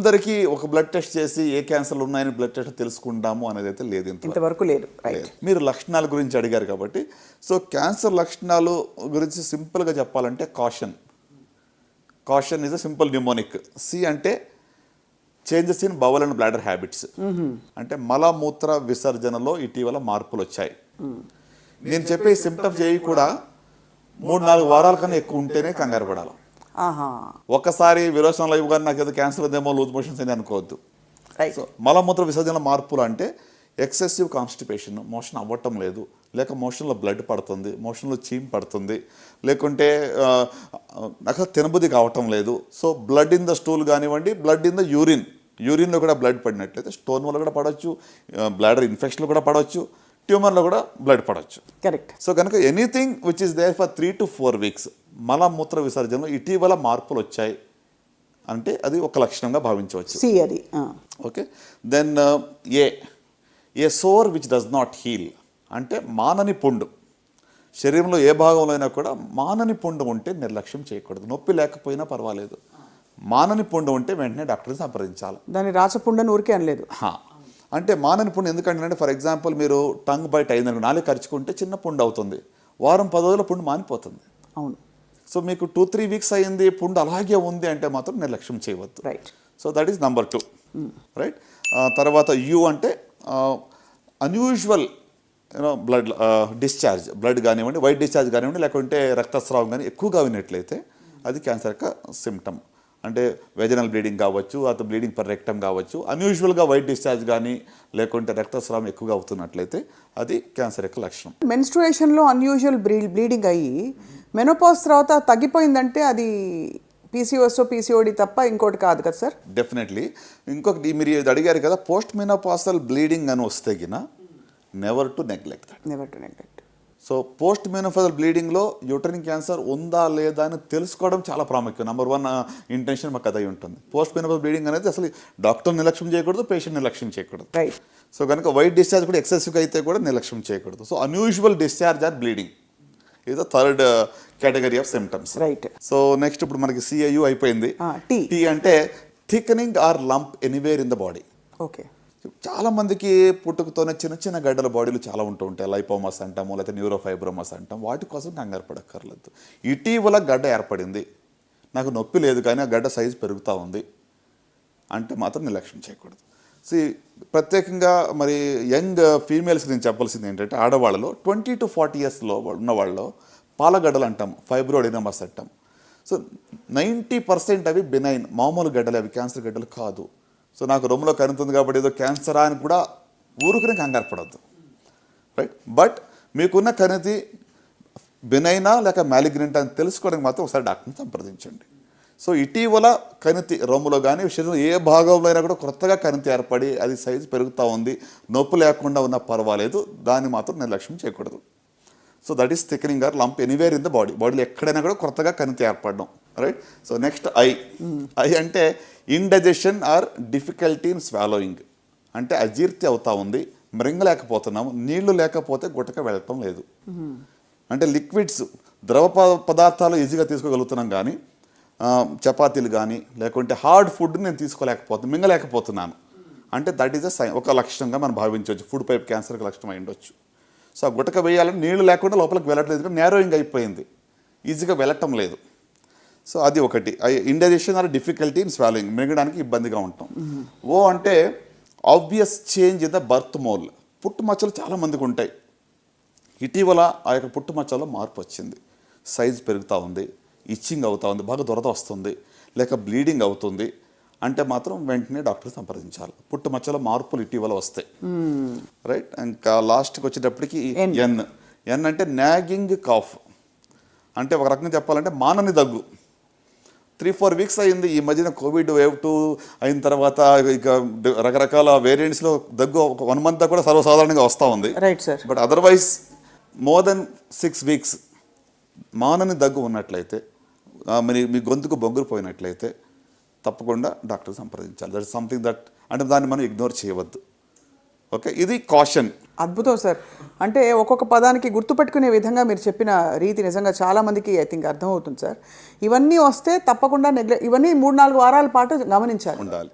అందరికీ ఒక blood test చేసి ఏ క్యాన్సర్లు ఉన్నాయని బ్లడ్ టెస్ట్ తెలుసుకుంటాము అనేది అయితే లేదు, ఇంతవరకు లేదు. మీరు లక్షణాల గురించి అడిగారు కాబట్టి, సో క్యాన్సర్ లక్షణాలు గురించి సింపుల్గా చెప్పాలంటే caution is a simple mnemonic. C అంటే changes in bowel and bladder habits, అంటే మలమూత్ర విసర్జనలో ఇటీవల మార్పులు వచ్చాయి. నేను చెప్పే సిమ్టమ్స్ ఏవి కూడా 3-4 వారాల కన్నా ఎక్కువ ఉంటేనే కంగారు పడాలి. ఒకసారి విరోచనలు అయ్యి కానీ నాకు ఏదో క్యాన్సర్ ఉందేమో, లూజ్ మోషన్స్ అని అనుకోవద్దు. సో మలమూత్ర విసర్జన మార్పులు అంటే ఎక్సెసివ్ కాన్స్టిపేషన్, మోషన్ అవ్వటం లేదు, లేక మోషన్లో బ్లడ్ పడుతుంది, మోషన్లో చీమ్ పడుతుంది, లేకుంటే నాకు తినబుద్ధి కావటం లేదు. So blood in the stool కానివ్వండి, బ్లడ్ ఇన్ ద యూరిన్లో కూడా బ్లడ్ పడినట్లయితే స్టోన్ వల్ల కూడా పడవచ్చు, బ్లాడర్ ఇన్ఫెక్షన్లో కూడా పడవచ్చు, ట్యూమర్లో కూడా బ్లడ్ పడవచ్చు. కరెక్ట్. సో కనుక anything which is there for 3 to 4 weeks మలమూత్ర విసర్జనలో ఇటీవల మార్పులు వచ్చాయి అంటే అది ఒక లక్షణంగా భావించవచ్చు. Okay. Then a sore which does not heal, అంటే మానని పుండు. శరీరంలో ఏ భాగంలో అయినా కూడా మానని పుండు ఉంటే నిర్లక్ష్యం చేయకూడదు. నొప్పి లేకపోయినా పర్వాలేదు, మానని పుండు ఉంటే వెంటనే డాక్టర్ని సంప్రదించాలి. దాన్ని రాచపుండని ఊరికే అనలేదు. అంటే మానని పుండు ఎందుకంటే, ఫర్ ఎగ్జాంపుల్ మీరు టంగ్ బైట్ అయిందని నాలుగు ఖర్చుకుంటే చిన్న పుండు అవుతుంది, వారం 10 రోజుల పుండు మానిపోతుంది. అవును. సో మీకు 2-3 weeks అయింది, పుండు అలాగే ఉంది అంటే మాత్రం నిర్లక్ష్యం చేయవద్దు. Right. So that is number 2. Right. తర్వాత యూ అంటే అన్యూజువల్ బ్లడ్ డిశ్చార్జ్, బ్లడ్ కానివ్వండి, వైట్ డిశ్చార్జ్ కానివ్వండి, లేకుంటే రక్తస్రావం కానీ ఎక్కువగా విన్నట్లయితే అది క్యాన్సర్ యొక్క సిమ్టమ్. అంటే వెజనల్ బ్లీడింగ్ కావచ్చు, అతను బ్లీడింగ్ పర్ రెక్టమ్ కావచ్చు, అన్యూజువల్గా వైట్ డిశ్చార్జ్ కానీ లేకుంటే రక్తస్రావం ఎక్కువగా అవుతున్నట్లయితే అది క్యాన్సర్ యొక్క లక్షణం. మెన్స్ట్రుయేషన్లో అన్యూజువల్ బ్లీడింగ్ అయ్యి మెనోపాజ్ తర్వాత తగ్గిపోయిందంటే అది పీసీఓడి తప్ప ఇంకోటి కాదు కదా సార్? డెఫినెట్లీ. ఇంకొకటి మీరు అడిగారు కదా, పోస్ట్ మెనోపాజల్ బ్లీడింగ్ అని వస్తే గిన never to neglect. So post menopausal బ్లీడింగ్లో యూటరిన్ క్యాన్సర్ ఉందా లేదా అని తెలుసుకోవడం చాలా ప్రాముఖ్యం. నెంబర్ 1 ఇంటెన్షన్ మాకు అదై ఉంటుంది. పోస్ట్ మెనోపాజల్ బ్లీడింగ్ అనేది అసలు డాక్టర్ నిర్లక్ష్యం చేయకూడదు, పేషెంట్ నిర్లక్ష్యం చేయకూడదు. సో కనుక వైట్ డిశ్చార్జ్ కూడా ఎక్సెసివ్గా అయితే కూడా నిర్లక్ష్యం చేయకూడదు. So unusual discharge or bleeding ఇది 3rd category of symptoms. Right. So next ఇప్పుడు మనకి CIU అయిపోయింది. టీ అంటే thickening or lump anywhere in the body. Okay. చాలా మందికి పుట్టుకతోనే చిన్న చిన్న గడ్డల బాడీలు చాలా ఉంటూ ఉంటాయి. లైపోమాస్ అంటాము, లేకపోతే న్యూరోఫైబ్రోమాస్ అంటాం. వాటి కోసం కంగారు పడక్కర్లేదు. ఇటీవల గడ్డ ఏర్పడింది, నాకు నొప్పి లేదు కానీ ఆ గడ్డ సైజు పెరుగుతూ ఉంది అంటే మాత్రం నిర్లక్ష్యం చేయకూడదు. ప్రత్యేకంగా మరి యంగ్ ఫీమేల్స్కి నేను చెప్పాల్సింది ఏంటంటే, ఆడవాళ్ళలో 20 to 40 years ఉన్న వాళ్ళలో పాలగడ్డలు అంటాం, ఫైబ్రోడినమస్ అంటాం. సో 90% అవి బెనైన్, మామూలు గడ్డలు, అవి క్యాన్సర్ గడ్డలు కాదు. సో నాకు రొమ్ములో కనుతుంది కాబట్టి ఏదో క్యాన్సరా అని కూడా ఊరుకునే కంగారు పడద్దు. రైట్. బట్ మీకున్న కణితి బెనైనా లేక మ్యాలిగ్నెంట్ అని తెలుసుకోవడానికి మాత్రం ఒకసారి డాక్టర్ని సంప్రదించండి. సో ఇటీవల కణితి రొమ్ములో కానీ శరీరంలో ఏ భాగంలో అయినా కూడా కొత్తగా కణితి ఏర్పడి అది సైజు పెరుగుతూ ఉంది, నొప్పి లేకుండా ఉన్నా పర్వాలేదు, దాన్ని మాత్రం నిర్లక్ష్యం చేయకూడదు. So that is thickening or lump anywhere in the బాడీలో ఎక్కడైనా కూడా కొత్తగా కణితి ఏర్పడడం. రైట్. సో నెక్స్ట్ ఐ అంటే indigestion or difficulty in swallowing, అంటే అజీర్తి అవుతా ఉంది, మృంగలేకపోతున్నాము, నీళ్లు లేకపోతే గుట్టక వెళ్ళటం లేదు. అంటే లిక్విడ్స్, ద్రవ పదార్థాలు ఈజీగా తీసుకోగలుగుతున్నాం కానీ చపాతీలు కానీ లేకుంటే హార్డ్ ఫుడ్ నేను తీసుకోలేకపోతున్నాను, మింగలేకపోతున్నాను అంటే దట్ ఈస్ అ సైన్, ఒక లక్షణంగా మనం భావించవచ్చు. ఫుడ్ పైప్ క్యాన్సర్కి లక్షణం అయి ఉండొచ్చు. సో ఆ గుట్టక వేయాలని నీళ్లు లేకుండా లోపలికి వెళ్ళట్లేదు, నేరోయింగ్ అయిపోయింది, ఈజీగా వెళ్ళటం లేదు. సో అది ఒకటి. Indigestion or difficulty in swallowing, మింగడానికి ఇబ్బందిగా ఉంటాం. అంటే obvious change in the birth mole, పుట్టుమచ్చలు చాలా మందికి ఉంటాయి. ఇటీవల ఆ యొక్క పుట్టుమచ్చలో మార్పు వచ్చింది, సైజ్ పెరుగుతూ ఉంది, ఇచ్చింగ్ అవుతూ ఉంది, బాగా దురద వస్తుంది, లేక బ్లీడింగ్ అవుతుంది అంటే మాత్రం వెంటనే డాక్టర్ సంప్రదించాలి. పుట్టుమచ్చలో మార్పులు ఇటీవల వస్తాయి. రైట్. ఇంకా లాస్ట్కి వచ్చేటప్పటికి ఎన్ అంటే నాగింగ్ కాఫ్, అంటే ఒక రకంగా చెప్పాలంటే మానని దగ్గు. 3-4 weeks అయింది. ఈ మధ్యన కోవిడ్ వేవ్ 2 అయిన తర్వాత ఇక రకరకాల వేరియంట్స్లో దగ్గు 1 month కూడా సర్వసాధారణంగా వస్తూ ఉంది. But otherwise more than 6 weeks మానని దగ్గు ఉన్నట్లయితే, మరి మీ గొంతుకు బొగ్గురు పోయినట్లయితే తప్పకుండా డాక్టర్ సంప్రదించాలి. దట్ ఇస్ సంథింగ్ దట్, అంటే దాన్ని మనం ఇగ్నోర్ చేయవద్దు. ఓకే. ఇది కాషన్. అద్భుతం సార్. అంటే ఒక్కొక్క పదానికి గుర్తుపెట్టుకునే విధంగా మీరు చెప్పిన రీతి నిజంగా చాలామందికి ఐ థింక్ అర్థమవుతుంది సార్. ఇవన్నీ వస్తే తప్పకుండా ఇవన్నీ 3-4 వారాల పాటు గమనించాలి, ఉండాలి.